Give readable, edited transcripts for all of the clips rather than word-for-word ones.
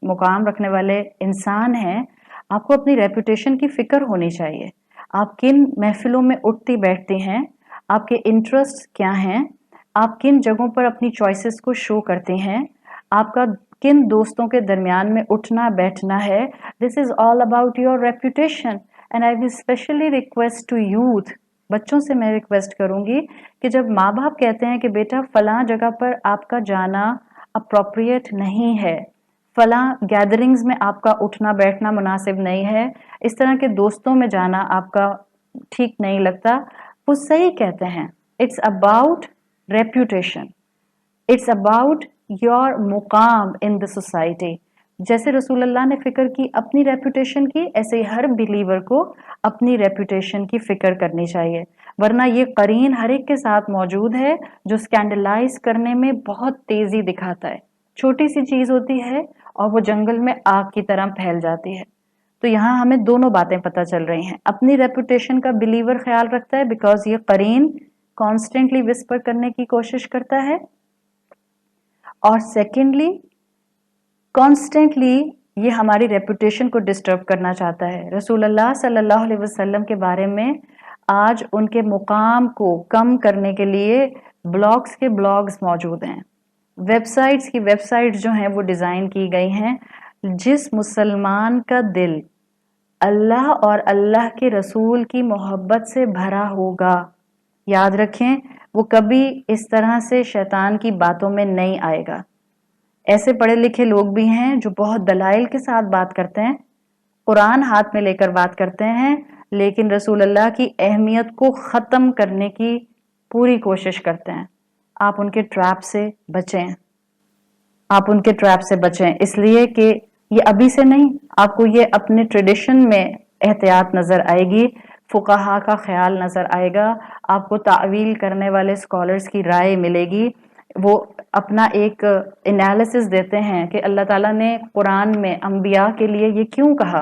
मुकाम रखने वाले इंसान हैं, आपको अपनी रेपुटेशन की फिक्र होनी चाहिए। आप किन महफिलों में उठती बैठती हैं, आपके इंटरेस्ट क्या हैं, आप किन जगहों पर अपनी चॉइसेस को शो करती हैं, आपका किन दोस्तों के दरमियान में उठना बैठना है। This is all about your reputation. And I will specially request to youth, बच्चों से मैं रिक्वेस्ट करूंगी कि जब माँ बाप कहते हैं कि बेटा फलां जगह पर आपका जाना अप्रोप्रिएट नहीं है, फलां गैदरिंग्स में आपका उठना बैठना मुनासिब नहीं है, इस तरह के दोस्तों में जाना आपका ठीक नहीं लगता, वो सही कहते हैं। It's about reputation, it's about your मुकाम इन द सोसाइटी। जैसे रसूलुल्लाह ने फिक्र की अपनी रेपुटेशन की, ऐसे ही हर बिलीवर को अपनी रेपुटेशन की फिक्र करनी चाहिए, वरना ये करीन हर एक के साथ मौजूद है जो स्कैंडलाइज करने में बहुत तेजी दिखाता है। छोटी सी चीज होती है और वो जंगल में आग की तरह फैल जाती है। तो यहाँ हमें दोनों बातें पता चल रही हैं। अपनी रेपुटेशन का बिलीवर ख्याल रखता है बिकॉज ये करीन कॉन्स्टेंटली विस्पर करने की कोशिश करता है, और सेकेंडली कॉन्स्टेंटली ये हमारी रेपुटेशन को डिस्टर्ब करना चाहता है। रसूलुल्लाह सल्लल्लाहु अलैहि वसल्लम के बारे में आज उनके मुकाम को कम करने के लिए ब्लॉग्स के ब्लॉग्स मौजूद हैं, वेबसाइट्स की वेबसाइट्स जो हैं वो डिज़ाइन की गई हैं। जिस मुसलमान का दिल अल्लाह और अल्लाह के रसूल की मोहब्बत से भरा होगा, याद रखें, वो कभी इस तरह से शैतान की बातों में नहीं आएगा। ऐसे पढ़े लिखे लोग भी हैं जो बहुत दलाइल के साथ बात करते हैं, कुरान हाथ में लेकर बात करते हैं, लेकिन रसूलुल्लाह की अहमियत को ख़त्म करने की पूरी कोशिश करते हैं। आप उनके ट्रैप से बचें, आप उनके ट्रैप से बचें, इसलिए कि ये अभी से नहीं, आपको ये अपने ट्रेडिशन में एहतियात नज़र आएगी, फुकाहा का ख्याल नज़र आएगा, आपको तावील करने वाले स्कॉलर्स की राय मिलेगी। वो अपना एक एनालिसिस देते हैं कि अल्लाह ताला ने कुरान में अंबिया के लिए ये क्यों कहा,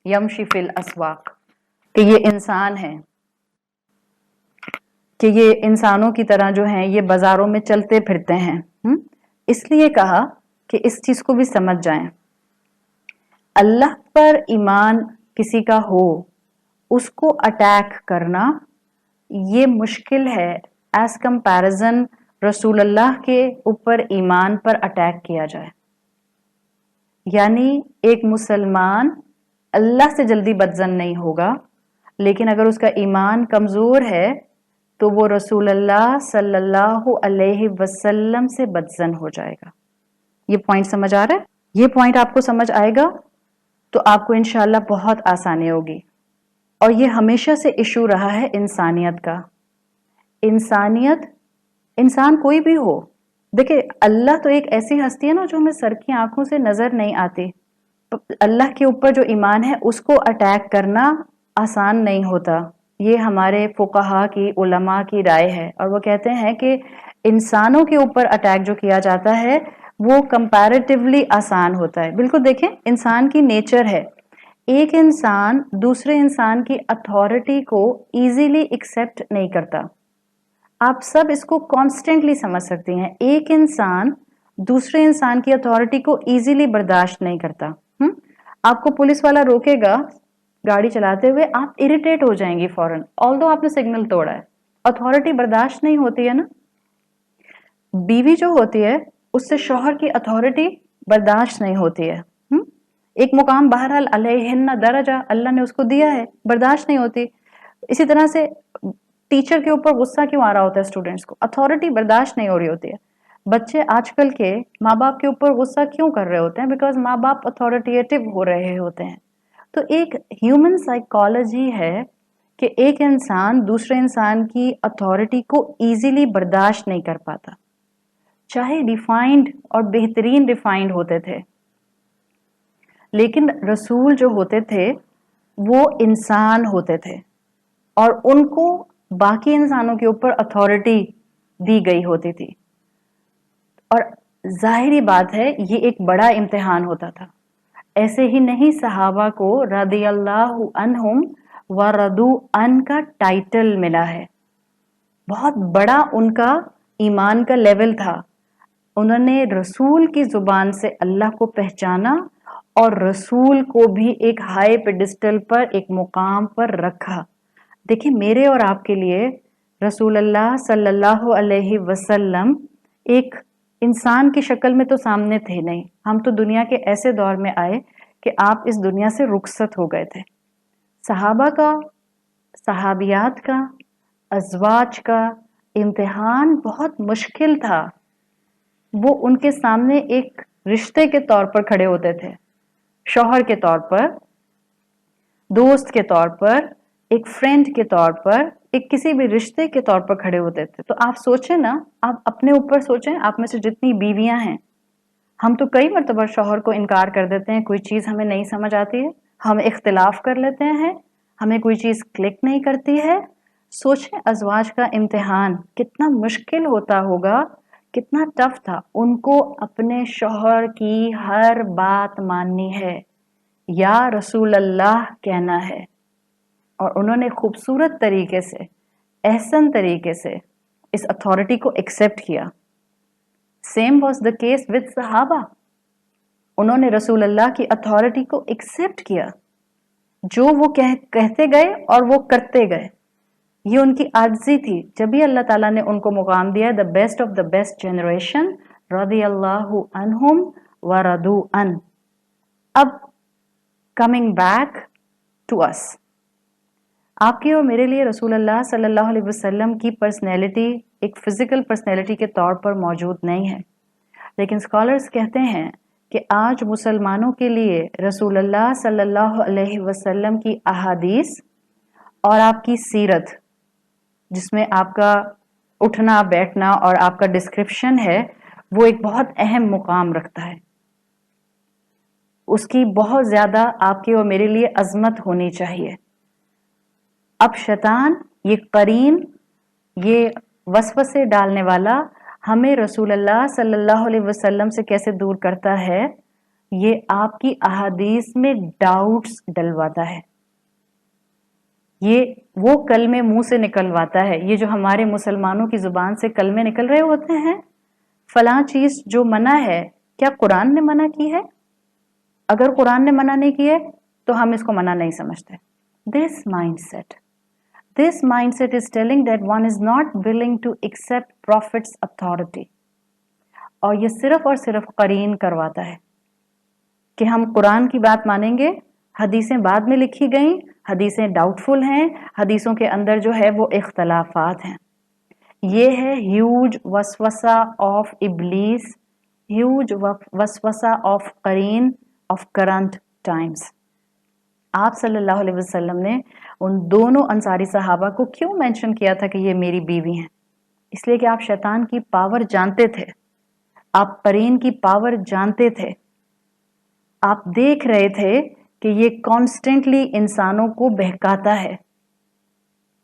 यमशी फिल अस्वाक, कि ये इंसान है, कि ये इंसानों की तरह जो हैं ये बाजारों में चलते फिरते हैं। इसलिए कहा कि इस चीज को भी समझ जाएं। अल्लाह पर ईमान किसी का हो, उसको अटैक करना ये मुश्किल है एज कंपैरिजन रसूलुल्लाह के ऊपर ईमान पर अटैक किया जाए। यानी एक मुसलमान अल्लाह से जल्दी बदजन नहीं होगा, लेकिन अगर उसका ईमान कमजोर है तो वो रसूलुल्लाह सल्लल्लाहु अलैहि वसल्लम से बदजन हो जाएगा। ये पॉइंट समझ आ रहा है? ये पॉइंट आपको समझ आएगा तो आपको इंशाल्लाह बहुत आसानी होगी। और ये हमेशा से इशू रहा है इंसानियत का। इंसानियत, इंसान कोई भी हो, देखिए अल्लाह तो एक ऐसी हस्ती है ना जो हमें सर की आंखों से नजर नहीं आती। अल्लाह के ऊपर जो ईमान है उसको अटैक करना आसान नहीं होता। ये हमारे फुकाहा की, उलमा की राय है, और वो कहते हैं कि इंसानों के ऊपर अटैक जो किया जाता है वो कंपैरेटिवली आसान होता है। बिल्कुल देखें, इंसान की नेचर है, एक इंसान दूसरे इंसान की अथॉरिटी को इजीली एक्सेप्ट नहीं करता। आप सब इसको कॉन्स्टेंटली समझ सकती हैं, एक इंसान दूसरे इंसान की अथॉरिटी को इजीली बर्दाश्त नहीं करता। आपको पुलिस वाला रोकेगा गाड़ी चलाते हुए, आप इरिटेट हो जाएंगी फौरन, ऑल्दो आपने सिग्नल तोड़ा है, अथॉरिटी बर्दाश्त नहीं होती है ना। बीवी जो होती है उससे शौहर की अथॉरिटी बर्दाश्त नहीं होती है। एक मुकाम बहरहाल अलैहिन्ना दरजा अल्लाह ने उसको दिया है, बर्दाश्त नहीं होती। इसी तरह से टीचर के ऊपर गुस्सा क्यों आ रहा होता है स्टूडेंट्स को, अथॉरिटी बर्दाश्त नहीं हो रही होती है। बच्चे आजकल के माँ बाप के ऊपर गुस्सा क्यों कर रहे होते हैं, बिकॉज माँ बाप अथॉरिटेटिव हो रहे होते हैं। तो एक ह्यूमन साइकोलॉजी है कि एक इंसान दूसरे इंसान की अथॉरिटी को इजीली बर्दाश्त नहीं कर पाता, चाहे रिफाइंड और बेहतरीन रिफाइंड होते थे। लेकिन रसूल जो होते थे वो इंसान होते थे और उनको बाकी इंसानों के ऊपर अथॉरिटी दी गई होती थी। और जाहिरी बात है ये एक बड़ा इम्तिहान होता था। ऐसे ही नहीं सहाबा को रदियल्लाहु अन्हुम व रदू अन का टाइटल मिला है, बहुत बड़ा उनका ईमान का लेवल था। उन्होंने रसूल की जुबान से अल्लाह को पहचाना और रसूल को भी एक हाई पेडिस्टल पर, एक मुकाम पर रखा। देखिए, मेरे और आपके लिए रसूल अल्लाह सल्लल्लाहु अलैहि वसल्लम एक इंसान की शक्ल में तो सामने थे नहीं, हम तो दुनिया के ऐसे दौर में आए कि आप इस दुनिया से रुखसत हो गए थे। सहाबा का, सहाबियात का, अज़वाज का इम्तिहान बहुत मुश्किल था। वो उनके सामने एक रिश्ते के तौर पर खड़े होते थे, शौहर के तौर पर, दोस्त के तौर पर, एक फ्रेंड के तौर पर, एक किसी भी रिश्ते के तौर पर खड़े होते थे। तो आप सोचें ना, आप अपने ऊपर सोचें, आप में से जितनी बीवियां हैं, हम तो कई मर्तबा शौहर को इनकार कर देते हैं, कोई चीज हमें नहीं समझ आती है, हम इख्तिलाफ कर लेते हैं, हमें कोई चीज क्लिक नहीं करती है। सोचें अज़वाज का इम्तिहान कितना मुश्किल होता होगा, कितना टफ था। उनको अपने शौहर की हर बात माननी है, या रसूल अल्लाह कहना है, और उन्होंने खूबसूरत तरीके से, एहसन तरीके से इस अथॉरिटी को एक्सेप्ट किया। Same was the case with सहाबा, उन्होंने रसूल अल्लाह की अथॉरिटी को एक्सेप्ट किया, जो वो कहते गए और वो करते गए। ये उनकी आजिज़ी थी। जब भी अल्लाह ताला ने उनको मुकाम दिया, the best of the best generation, रज़ियल्लाहु अन्हुम व रदू अन। अब कमिंग बैक टू अस, आपके और मेरे लिए रसूल अल्लाह सल्लल्लाहु अलैहि वसल्लम की पर्सनैलिटी एक फिजिकल पर्सनैलिटी के तौर पर मौजूद नहीं है, लेकिन स्कॉलर्स कहते हैं कि आज मुसलमानों के लिए रसूल अल्लाह सल्लल्लाहु अलैहि वसल्लम की अहादीस और आपकी सीरत, जिसमें आपका उठना बैठना और आपका डिस्क्रिप्शन है, वो एक बहुत अहम मुकाम रखता है। उसकी बहुत ज्यादा आपके और मेरे लिए अजमत होनी चाहिए। अब शैतान, ये करीन, ये वसवसे डालने वाला हमें रसूल अल्लाह सल्लल्लाहु अलैहि वसल्लम से कैसे दूर करता है, ये आपकी अहादीस में डाउट्स डलवाता है, ये वो कलमे मुंह से निकलवाता है। ये जो हमारे मुसलमानों की जुबान से कलमे निकल रहे होते हैं, फलां चीज जो मना है, क्या कुरान ने मना की है? अगर कुरान ने मना नहीं की है तो हम इसको मना नहीं समझते। This mindset is telling that one is not willing to accept Prophet's authority. और ये सिर्फ और सिर्फ करीन करवाता है कि हम कुरान की बात मानेंगे, हदीसें बाद में लिखी गई, हदीसें डाउटफुल हैं, हदीसों के अंदर जो है वो इख्तलाफात हैं। ये है ह्यूज वसवसा ऑफ इब्लीस, ह्यूज वसवसा ऑफ करीन ऑफ करंट टाइम्स। आप सल्लल्लाहु अलैहि वसल्लम ने उन दोनों अंसारी सहाबा को क्यों मेंशन किया था कि ये मेरी बीवी हैं? इसलिए कि आप शैतान की पावर जानते थे, आप करीन की पावर जानते थे, आप देख रहे थे कि ये कॉन्स्टेंटली इंसानों को बहकाता है।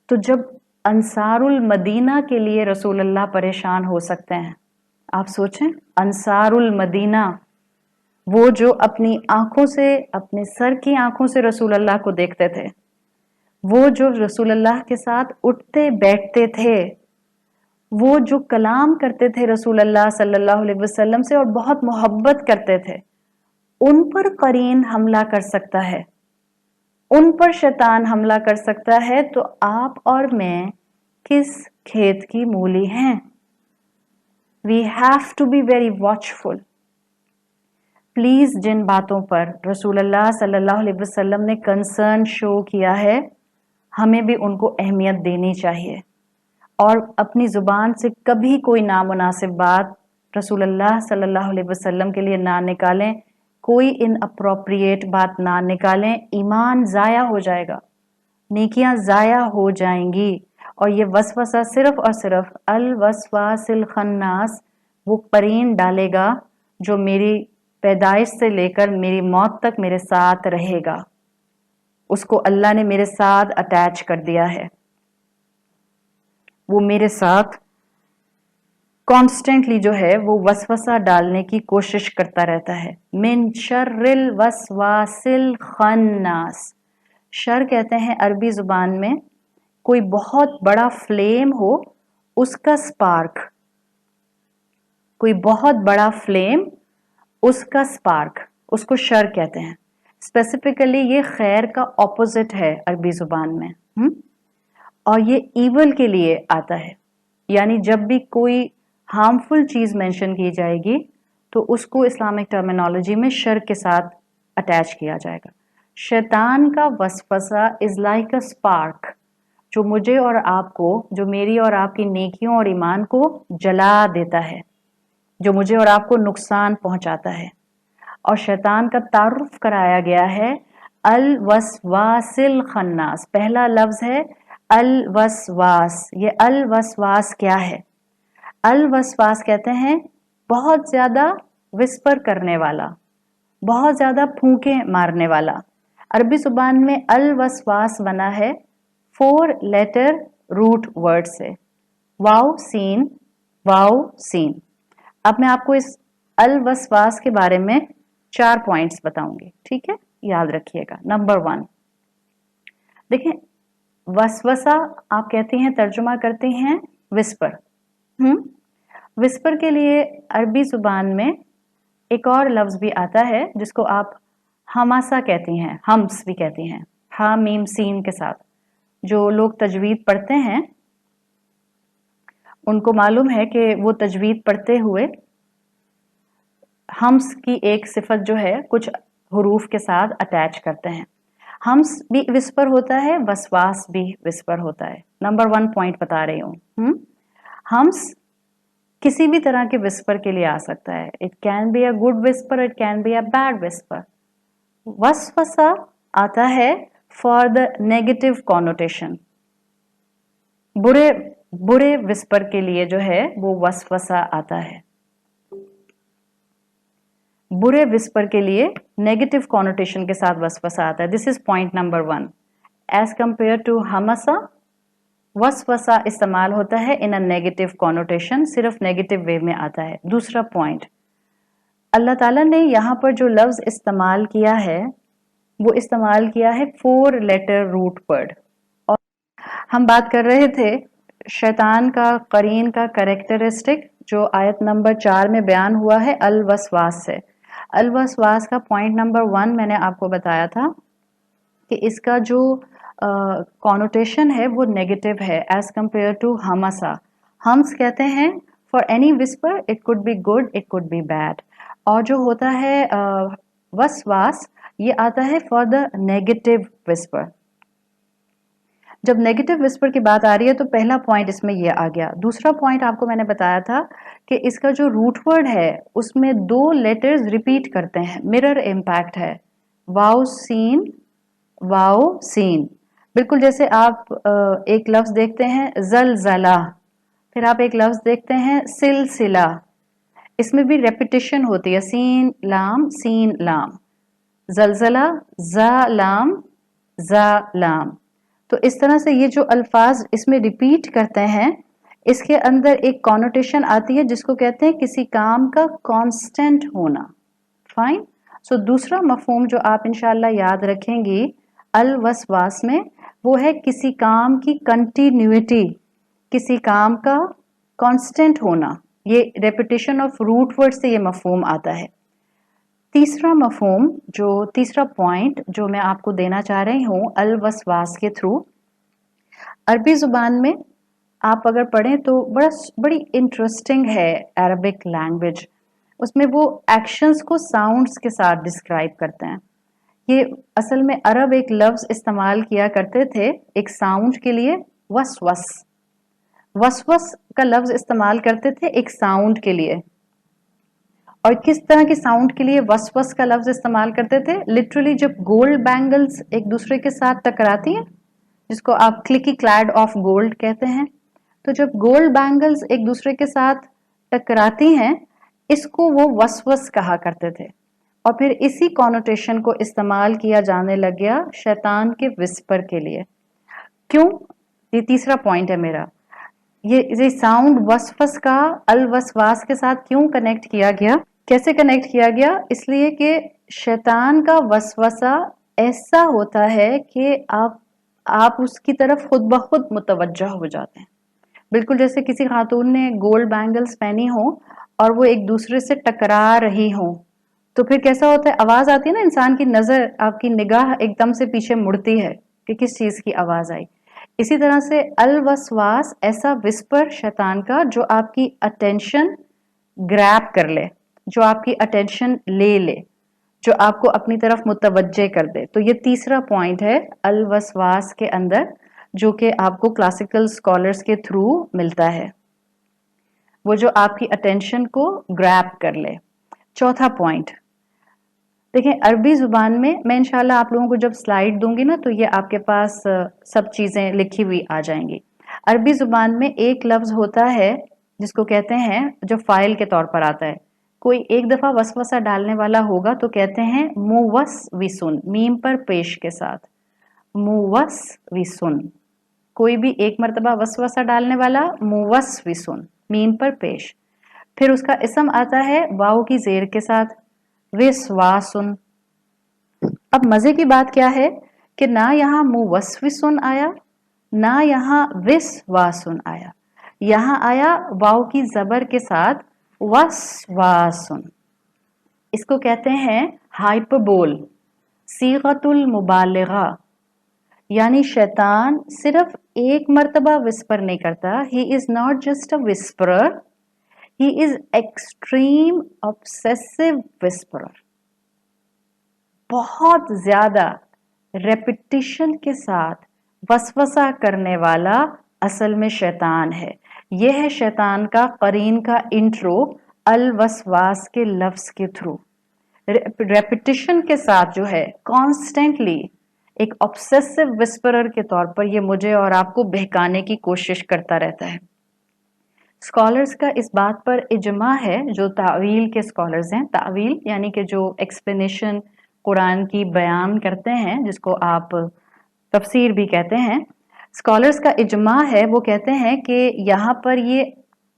तो जब अंसारुल मदीना के लिए रसूल अल्लाह परेशान हो सकते हैं, आप सोचें, अंसारुल मदीना, वो जो अपनी आंखों से, अपने सर की आंखों से रसूल अल्लाह को देखते थे, वो जो रसूल अल्लाह के साथ उठते बैठते थे, वो जो कलाम करते थे रसूल अल्लाह सल्लल्लाहु अलैहि वसल्लम से और बहुत मोहब्बत करते थे, उन पर करीन हमला कर सकता है, उन पर शैतान हमला कर सकता है, तो आप और मैं किस खेत की मूली हैं? We have to be very watchful. Please, जिन बातों पर रसूल अल्लाह सल्लल्लाहु अलैहि वसल्लम ने कंसर्न शो किया है, हमें भी उनको अहमियत देनी चाहिए, और अपनी जुबान से कभी कोई नामुनासिब बात रसूल अल्लाह सल्लल्लाहु अलैहि वसल्लम के लिए ना निकालें, कोई इनअप्रोप्रिएट बात ना निकालें। ईमान जाया हो जाएगा, नेकियां जाया हो जाएंगी, और ये वसवसा सिर्फ और सिर्फ अल वसवासिल खन्नास, वो करीन डालेगा जो मेरी पैदाइश से लेकर मेरी मौत तक मेरे साथ रहेगा। उसको अल्लाह ने मेरे साथ अटैच कर दिया है, वो मेरे साथ कॉन्स्टेंटली जो है वो वसवसा डालने की कोशिश करता रहता है। मिन शर्रिल वसवासिल खन्नास, शर कहते हैं अरबी जुबान में कोई बहुत बड़ा फ्लेम हो, उसका स्पार्क, कोई बहुत बड़ा फ्लेम, उसका स्पार्क, उसको शर कहते हैं। स्पेसिफिकली ये खैर का ऑपोजिट है अरबी जुबान में। और ये ईवल के लिए आता है, यानी जब भी कोई हार्मफुल चीज मेंशन की जाएगी तो उसको इस्लामिक टर्मिनोलॉजी में शर के साथ अटैच किया जाएगा। शैतान का वसवसा इज लाइक अ स्पार्क, जो मुझे और आपको, जो मेरी और आपकी नेकियों और ईमान को जला देता है, जो मुझे और आपको नुकसान पहुंचाता है। और शैतान का तारुफ कराया गया है अल वसवासिल खन्नास। पहला लफ्ज है अल वसवास। ये अल वसवास क्या है? अल वसवास कहते हैं बहुत ज्यादा विस्पर करने वाला, बहुत ज्यादा फूंके मारने वाला। अरबी जुबान में अल वसवास बना है 4 लेटर रूट वर्ड से, वाव सीन, वाव सीन। अब मैं आपको इस अल वसवास के बारे में 4 पॉइंट्स बताऊंगी, ठीक है? याद रखिएगा। नंबर 1, देखिए वसवसा आप कहती हैं, तर्जुमा करती हैं विस्पर। विस्पर के लिए अरबी जुबान में एक और लफ्ज भी आता है जिसको आप हमासा कहती हैं, हम्स भी कहती हैं, हा मीम सीन के साथ। जो लोग तजवीद पढ़ते हैं उनको मालूम है कि वो तजवीद पढ़ते हुए हम्स की एक सिफत जो है कुछ हुरूफ के साथ अटैच करते हैं। हम्स भी विस्पर होता है, वसवास भी विस्पर होता है। नंबर 1 पॉइंट बता रही हूँ। हम्स किसी भी तरह के विस्पर के लिए आ सकता है। It can be a good whisper, it can be a bad whisper. वसवसा आता है फॉर द नेगेटिव कॉनोटेशन। बुरे विस्पर के लिए जो है वो वसवसा आता है। बुरे विस्पर के लिए नेगेटिव कॉनोटेशन के साथ वसवसा आता है। This is point number 1। As compared to हमसा, वसवसा इस्तेमाल होता है इन अ नेगेटिव कॉनोटेशन, सिर्फ नेगेटिव वे में आता है। दूसरा पॉइंट, अल्लाह ताला ने यहाँ पर जो लफ्ज इस्तेमाल किया है वो इस्तेमाल किया है 4 लेटर रूट वर्ड। और हम बात कर रहे थे शैतान का, करीन का कैरेक्टरिस्टिक जो आयत नंबर 4 में बयान हुआ है अल वसवास से। अल वसवास का पॉइंट नंबर 1 मैंने आपको बताया था कि इसका जो कॉनोटेशन है वो नेगेटिव है एज कंपेयर टू हमसा। हम्स कहते हैं for any whisper, it could be good, it could be bad. और जो होता है वसवास, ये आता है फॉर द नेगेटिव विस्पर। जब नेगेटिव विस्पर की बात आ रही है तो पहला पॉइंट इसमें ये आ गया। दूसरा पॉइंट आपको मैंने बताया था कि इसका जो रूट वर्ड है उसमें 2 लेटर्स रिपीट करते हैं, मिरर इम्पैक्ट है। वाव सीन, वाव सीन। बिल्कुल जैसे आप एक लफ्ज देखते हैं जलजला, फिर आप एक लफ्ज देखते हैं सिलसिला, इसमें भी रेपिटेशन होती है, सीन लाम, सीन लाम, जलजला, जा लाम, जा लाम। तो इस तरह से ये जो अल्फाज इसमें रिपीट करते हैं, इसके अंदर एक कॉनोटेशन आती है जिसको कहते हैं किसी काम का कांस्टेंट होना। फाइन। सो दूसरा मफहूम जो आप इंशाल्लाह याद रखेंगी अल वसवास में, वो है किसी काम की कंटिन्यूटी, किसी काम का कांस्टेंट होना। ये रेपिटेशन ऑफ रूट वर्ड से ये मफहूम आता है। तीसरा मफहूम, जो तीसरा पॉइंट जो मैं आपको देना चाह रही हूँ अल वसवास के थ्रू, अरबी जुबान में आप अगर पढ़ें तो बड़ी इंटरेस्टिंग है अरबिक लैंग्वेज। उसमें वो एक्शंस को साउंड्स के साथ डिस्क्राइब करते हैं। ये असल में अरब एक लफ्ज इस्तेमाल किया करते थे एक साउंड के लिए, वसवस। वसवस का लफ्ज इस्तेमाल करते थे एक साउंड के लिए। और किस तरह की साउंड के लिए वसवस का लफ्ज इस्तेमाल करते थे? लिटरली जब गोल्ड बैंगल्स एक दूसरे के साथ टकराती हैं, जिसको आप क्लिकी क्लैड ऑफ गोल्ड कहते हैं, तो जब गोल्ड बैंगल्स एक दूसरे के साथ टकराती हैं, इसको वो वसवस कहा करते थे। और फिर इसी कॉनोटेशन को इस्तेमाल किया जाने लग गया शैतान के विस्पर के लिए। क्यों? ये तीसरा पॉइंट है मेरा। ये साउंड वसवस का अल वसवास के साथ क्यों कनेक्ट किया गया, कैसे कनेक्ट किया गया? इसलिए कि शैतान का वसवसा ऐसा होता है कि आप उसकी तरफ खुद ब खुद मुतवज्जह हो जाते हैं। बिल्कुल जैसे किसी खातून ने गोल्ड बैंगल्स पहनी हो और वो एक दूसरे से टकरा रही हों, तो फिर कैसा होता है, आवाज आती है ना, इंसान की नजर, आपकी निगाह एकदम से पीछे मुड़ती है कि किस चीज की आवाज आई। इसी तरह से अल वसवास ऐसा विस्पर शैतान का जो आपकी अटेंशन ग्रैब कर ले, जो आपकी अटेंशन ले ले, जो आपको अपनी तरफ मुतवज्जे कर दे। तो ये तीसरा पॉइंट है अल वसवास के अंदर, जो कि आपको क्लासिकल स्कॉलर्स के थ्रू मिलता है, वो जो आपकी अटेंशन को ग्रैब कर ले। चौथा पॉइंट देखें, अरबी जुबान में मैं इंशाल्लाह आप लोगों को जब स्लाइड दूंगी ना, तो ये आपके पास सब चीजें लिखी हुई आ जाएंगी। अरबी जुबान में एक लफ्ज होता है जिसको कहते हैं, जो फाइल के तौर पर आता है, कोई एक दफा वसवसा डालने वाला होगा तो कहते हैं मुवस विसुन, मीम पर पेश के साथ, मुवस विसुन। कोई भी एक मर्तबा वसवसा डालने वाला, मुवस विसुन, मीम पर पेश। फिर उसका इसम आता है वाव की जेर के साथ, विस्वासुन। अब मजे की बात क्या है कि ना यहाँ मुवस्विसुन आया, ना यहाँ विस्वासुन आया, यहाँ आया वाव की जबर के साथ वस्वासुन। इसको कहते हैं हाइपरबोल, सीगतुल मुबालिगा। यानी शैतान सिर्फ एक मर्तबा विस्पर नहीं करता, he is not just a whisperer, he is extreme obsessive whisperer. बहुत ज्यादा रेपिटिशन के साथ वसवसा करने वाला असल में शैतान है। यह है शैतान का करीन का इंट्रो अल वसवास के लफ्ज के थ्रू। रेपिटिशन के साथ जो है, कॉन्स्टेंटली एक ऑब्सेसिव विस्परर के तौर पर ये मुझे और आपको बहकाने की कोशिश करता रहता है। स्कॉलर्स का इस बात पर इजमा है, जो तावील के स्कॉलर्स हैं, तावील यानी कि जो एक्सप्लेनेशन कुरान की बयान करते हैं, जिसको आप तफसीर भी कहते हैं, स्कॉलर्स का इजमा है, वो कहते हैं कि यहाँ पर ये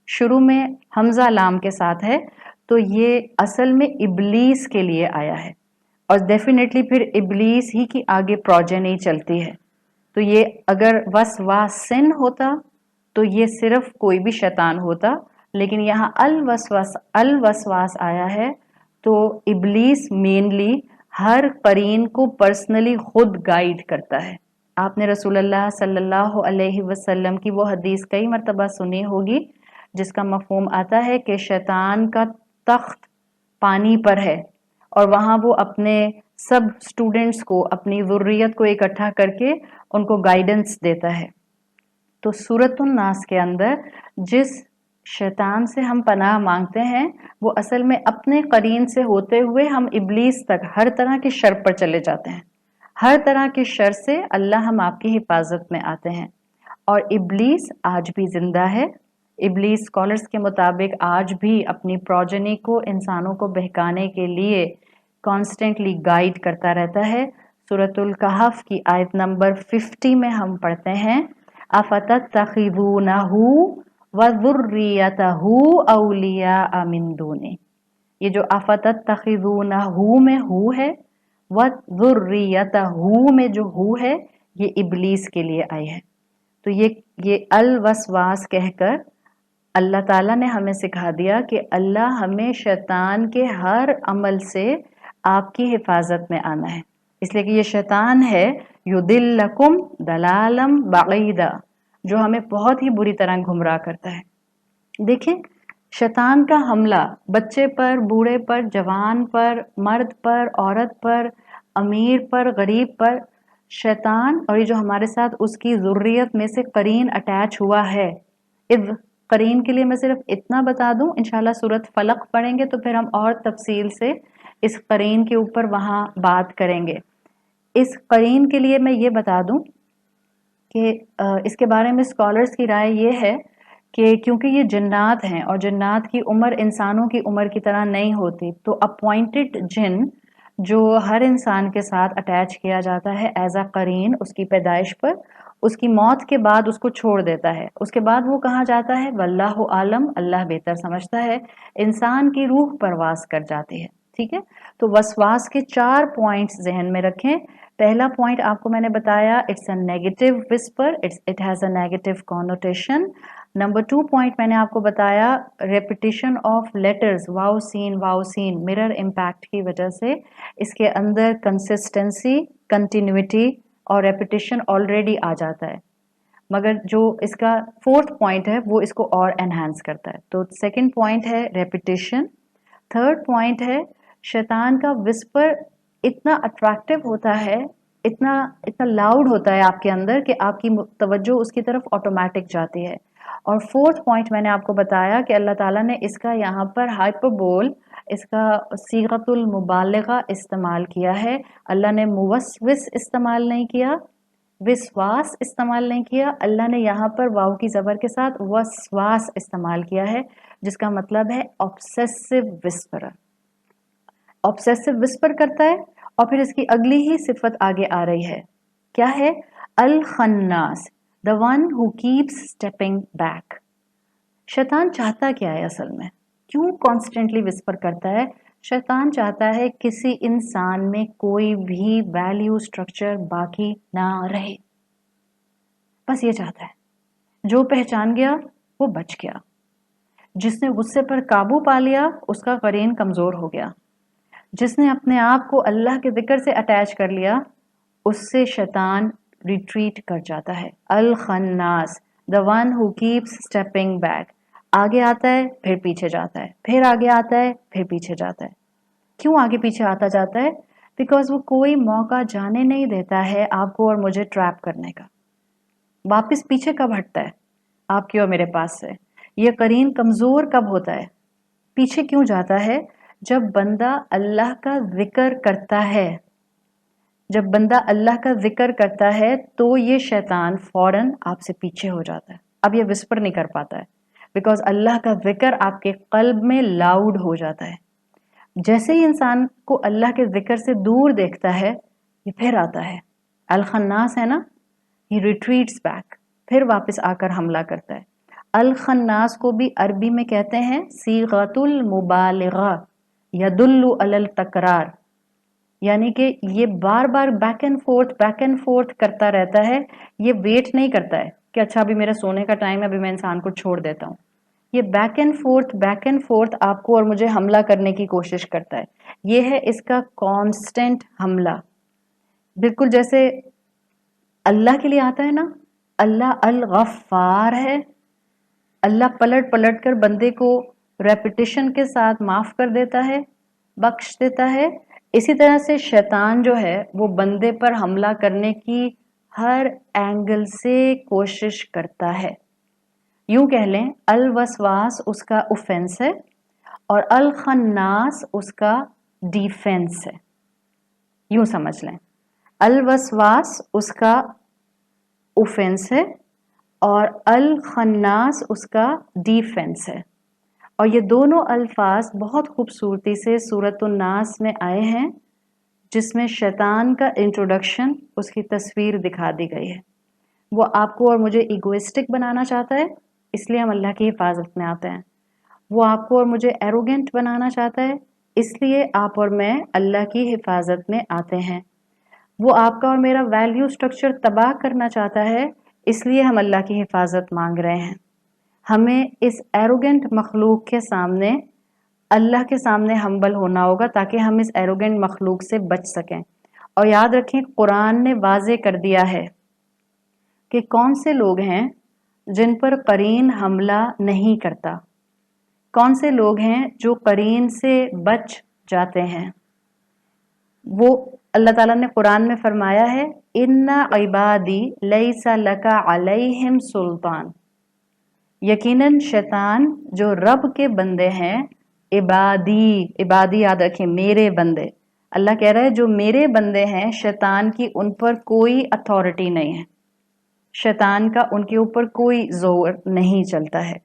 शुरू में हमजा लाम के साथ है, तो ये असल में इबलीस के लिए आया है, और डेफिनेटली फिर इबलीस ही की आगे प्रोजेनी चलती है। तो ये अगर वसवासिन होता तो ये सिर्फ कोई भी शैतान होता, लेकिन यहाँ अल वसवास आया है, तो इबलीस मेनली हर करीन को पर्सनली खुद गाइड करता है। आपने रसूलुल्लाह सल्लल्लाहु अलैहि वसल्लम की वो हदीस कई मर्तबा सुनी होगी, जिसका मफहूम आता है कि शैतान का तख्त पानी पर है, और वहाँ वो अपने सब स्टूडेंट्स को, अपनी ज़ुर्रियत को इकट्ठा करके उनको गाइडेंस देता है। तो सूरतुन नास के अंदर जिस शैतान से हम पनाह मांगते हैं, वो असल में अपने करीन से होते हुए हम इबलीस तक हर तरह के शर पर चले जाते हैं। हर तरह के शर से अल्लाह हम आपकी हिफाजत में आते हैं। और इबलीस आज भी जिंदा है। इबलीस स्कॉलर्स के मुताबिक आज भी अपनी प्रोजेनी को, इंसानों को बहकाने के लिए कॉन्स्टेंटली गाइड करता रहता है। सूरतुल कहफ की आयत नंबर 50 में हम पढ़ते हैं, अफतत्तखिज़ूनहु व ज़ुर्रियतहु औलिया मिन दूनी। ये जो अफतत्तखिज़ूनहु में हु है, व ज़ुर्रियतहु में जो हु है, ये इबलीस के लिए आई है। तो ये अल वसवास कहकर अल्लाह ताला ने हमें सिखा दिया कि अल्लाह हमें शैतान के हर अमल से आपकी हिफाजत में आना है, इसलिए कि ये शैतान है युदिल्लकुम दलालम बईदा, जो हमें बहुत ही बुरी तरह गुमराह करता है। देखें, शैतान का हमला बच्चे पर, बूढ़े पर, जवान पर, मर्द पर, औरत पर, अमीर पर, गरीब पर, शैतान और ये जो हमारे साथ उसकी ज़ुर्रियत में से करीन अटैच हुआ है। इस करीन के लिए मैं सिर्फ इतना बता दूं, इंशाल्लाह सूरत फलक पढ़ेंगे तो फिर हम और तफसील से इस करीन के ऊपर वहां बात करेंगे। इस करीन के लिए मैं ये बता दूं कि इसके बारे में स्कॉलर्स की राय ये है कि क्योंकि ये जन्नात हैं और जन्नात की उम्र इंसानों की उम्र की तरह नहीं होती, तो अपॉइंटेड जिन जो हर इंसान के साथ अटैच किया जाता है एज अ करीन उसकी पैदाइश पर, उसकी मौत के बाद उसको छोड़ देता है। उसके बाद वो कहाँ जाता है, वल्लाहु आलम, अल्लाह बेहतर समझता है, इंसान की रूह परवास कर जाती है। ठीक है, तो वसवास के 4 पॉइंट्स जहन में रखें। पहला पॉइंट आपको मैंने बताया, it's a negative whisper, it has a negative connotation. Number 2 point मैंने आपको बताया, रेपिटेशन ऑफ लेटर्स वाओ सीन मिरर इम्पैक्ट की वजह से इसके अंदर कंसिस्टेंसी, कंटिन्यूटी और रेपिटेशन ऑलरेडी आ जाता है, मगर जो इसका 4th पॉइंट है वो इसको और एनहांस करता है। तो 2nd पॉइंट है रेपिटेशन। 3rd पॉइंट है शैतान का विस्पर इतना अट्रैक्टिव होता है, इतना इतना लाउड होता है आपके अंदर कि आपकी तवज्जो उसकी तरफ ऑटोमेटिक जाती है। और 4th पॉइंट मैंने आपको बताया कि अल्लाह ताला ने इसका यहाँ पर हाइपरबोल, इसका सीगतुल मुबालिगा इस्तेमाल किया है। अल्लाह ने मुवस्विस इस्तेमाल नहीं किया, विश्वास इस्तेमाल नहीं किया, अल्लाह ने यहाँ पर वाव की ज़बर के साथ वसवास इस्तेमाल किया है, जिसका मतलब है ऑब्सेसिव विस्परर। ऑब्सेसिव विस्पर करता है और फिर इसकी अगली ही सिफत आगे आ रही है, क्या है? अल खन्नास, the one who keeps stepping back. शैतान चाहता क्या है असल में? क्यों कॉन्स्टेंटली विस्पर करता है? शैतान चाहता है किसी इंसान में कोई भी वैल्यू स्ट्रक्चर बाकी ना रहे, बस ये चाहता है। जो पहचान गया वो बच गया, जिसने गुस्से पर काबू पा लिया उसका करीन कमजोर हो गया, जिसने अपने आप को अल्लाह के जिक्र से अटैच कर लिया उससे शैतान रिट्रीट कर जाता है। अल खन्नास, the one who keeps stepping back. आगे आता है फिर पीछे जाता है, फिर आगे आता है फिर पीछे जाता है। क्यों आगे पीछे आता जाता है? बिकॉज वो कोई मौका जाने नहीं देता है आपको और मुझे ट्रैप करने का। वापस पीछे कब हटता है आपके और मेरे पास से? ये करीन कमजोर कब होता है? पीछे क्यों जाता है? जब बंदा अल्लाह का जिक्र करता है, जब बंदा अल्लाह का जिक्र करता है तो ये शैतान फौरन आपसे पीछे हो जाता है। अब ये विस्पर नहीं कर पाता है, बिकॉज अल्लाह का जिक्र आपके कल्ब में लाउड हो जाता है। जैसे ही इंसान को अल्लाह के जिक्र से दूर देखता है ये फिर आता है। अल खन्नास है ना, ही रिट्रीट्स बैक, फिर वापस आकर हमला करता है। अल खन्नास को भी अरबी में कहते हैं सीगतुल मुबालिगा यदुल्लु अलल तकरार, यानी कि ये बार बार बैक एंड फोर्थ करता रहता है। ये वेट नहीं करता है कि अच्छा अभी मेरा सोने का टाइम है, अभी मैं इंसान को छोड़ देता हूँ। ये बैक एंड फोर्थ आपको और मुझे हमला करने की कोशिश करता है। ये है इसका कांस्टेंट हमला। बिल्कुल जैसे अल्लाह के लिए आता है ना, अल्लाह अल गफ्फार है, अल्लाह पलट पलट कर बंदे को रेपिटेशन के साथ माफ कर देता है, बख्श देता है। इसी तरह से शैतान जो है वो बंदे पर हमला करने की हर एंगल से कोशिश करता है। यूं कह लें अल वसवास उसका ऑफेंस है और अल खन्नास उसका डिफेंस है। यूं समझ लें, अल वसवास उसका ऑफेंस है और अल खन्नास उसका डिफेंस है। और ये दोनों अल्फाज बहुत खूबसूरती से सूरतुन नास में आए हैं, जिसमें शैतान का इंट्रोडक्शन, उसकी तस्वीर दिखा दी गई है। वो आपको और मुझे इगोइस्टिक बनाना चाहता है, इसलिए हम अल्लाह की हिफाजत में आते हैं। वो आपको और मुझे एरोगेंट बनाना चाहता है, इसलिए आप और मैं अल्लाह की हिफाजत में आते हैं। वो आपका और मेरा वैल्यू स्ट्रक्चर तबाह करना चाहता है, इसलिए हम अल्लाह की हिफाजत मांग रहे हैं। हमें इस एरोगेंट मखलूक के सामने, अल्लाह के सामने हम्बल होना होगा ताकि हम इस एरोगेंट मखलूक से बच सकें। और याद रखें, कुरान ने वाज़े कर दिया है कि कौन से लोग हैं जिन पर करीन हमला नहीं करता, कौन से लोग हैं जो करीन से बच जाते हैं। वो अल्लाह ताला ने कुरान में फरमाया है, इन्ना इबादी लैसा लका अलैहिम सुल्तान। यकीनन शैतान जो रब के बंदे हैं, इबादी याद रखें, मेरे बंदे। अल्लाह कह रहा है जो मेरे बंदे हैं, शैतान की उन पर कोई अथॉरिटी नहीं है, शैतान का उनके ऊपर कोई जोर नहीं चलता है।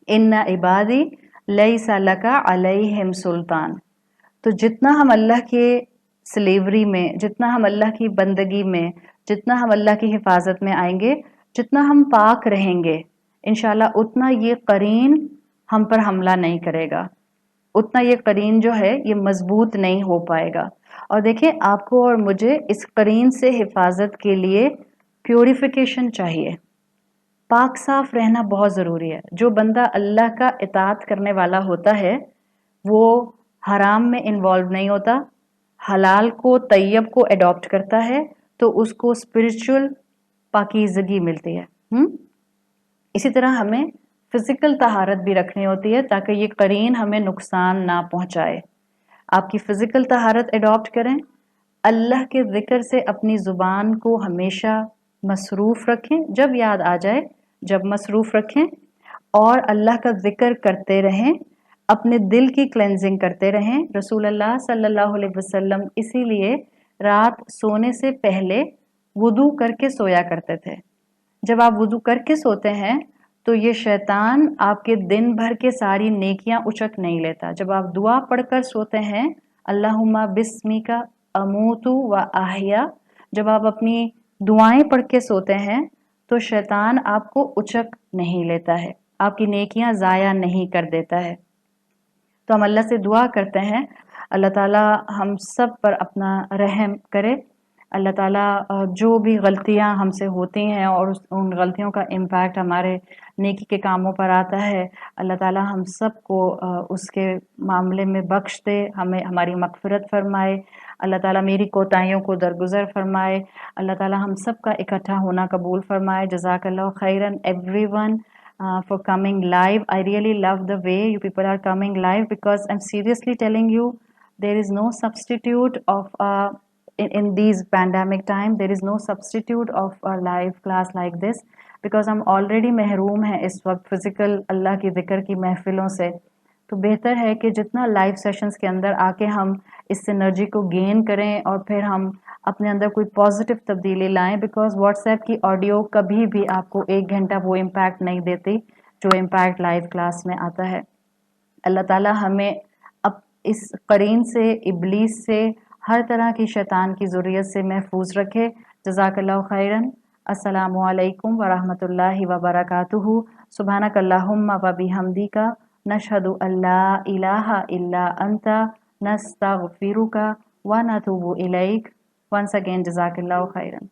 इन्ना इबादी लैसा लका अलैहिम सुल्तान। तो जितना हम अल्लाह के स्लेवरी में, जितना हम अल्लाह की बंदगी में, जितना हम अल्लाह की हिफाजत में आएंगे, जितना हम पाक रहेंगे, इंशाल्लाह उतना ये करीन हम पर हमला नहीं करेगा, उतना ये करीन जो है ये मजबूत नहीं हो पाएगा। और देखें, आपको और मुझे इस करीन से हिफाजत के लिए प्योरिफिकेशन चाहिए। पाक साफ रहना बहुत ज़रूरी है। जो बंदा अल्लाह का इताअत करने वाला होता है वो हराम में इन्वॉल्व नहीं होता, हलाल को तैयब को अडॉप्ट करता है तो उसको स्पिरिचुअल पाकीज़गी मिलती है। इसी तरह हमें फिज़िकल तहारत भी रखनी होती है ताकि ये करीन हमें नुकसान ना पहुंचाए। आपकी फ़िज़िकल तहारत अडॉप्ट करें, अल्लाह के ज़िक्र से अपनी ज़ुबान को हमेशा मसरूफ़ रखें, जब याद आ जाए जब मसरूफ़ रखें, और अल्लाह का ज़िक्र करते रहें, अपने दिल की क्लेंजिंग करते रहें। रसूल अल्लाह सल्लल्लाहु अलैहि वसल्लम इसीलिए रात सोने से पहले वुदू करके सोया करते थे। जब आप वुदू करके सोते हैं तो ये शैतान आपके दिन भर के सारी नेकियां उचक नहीं लेता। जब आप दुआ पढ़कर सोते हैं, अल्लाहुम्मा बिस्मिका अमूतु व आहिया, जब आप अपनी दुआएं पढ़ के सोते हैं तो शैतान आपको उचक नहीं लेता है, आपकी नेकियां ज़ाया नहीं कर देता है। तो हम अल्लाह से दुआ करते हैं अल्लाह ताला हम सब पर अपना रहम करे। अल्लाह ताला जो भी गलतियां हमसे होती हैं और उन गलतियों का इम्पैक्ट हमारे नेकी के कामों पर आता है, अल्लाह ताला हम सबको उसके मामले में बख्श दे, हमें हमारी मग़फ़िरत फ़रमाए। अल्लाह ताला मेरी कोताहियों को दरगुज़र फ़रमाए। अल्लाह ताला हम सब का इकट्ठा होना कबूल फ़रमाए। जज़ाकल्लाहु खैरन everyone for coming live. I really love the way you people are coming live because I'm seriously telling you there is no substitute of in these pandemic time there is no substitute of a live class like this because हम already महरूम हैं इस वक्त physical अल्लाह की ज़िक्र की महफ़िलों से। तो बेहतर है कि जितना लाइव सेशंस के अंदर आके हम इस एनर्जी को गेन करें और फिर हम अपने अंदर कोई पॉजिटिव तब्दीली लाएं, बिकॉज व्हाट्सएप की ऑडियो कभी भी आपको 1 घंटा वो इम्पैक्ट नहीं देती जो इम्पैक्ट लाइव क्लास में आता है। अल्लाह ताला हमें अब इस करीन से, इब्लीस से, हर तरह की शैतान की ज़ुर्रियत से महफूज रखे। जज़ाकल्लाहु खैरन। अस्सलामु अलैकुम व रहमतुल्लाहि व बरकातुहू। सुब्हानकल्लाहुम्मा व बिहम्दिका नशहदु अल्ला इलाहा इल्ला अंता नस्तगफिरुका व नतूबु इलैक। Once again, Jazakallahu khairan.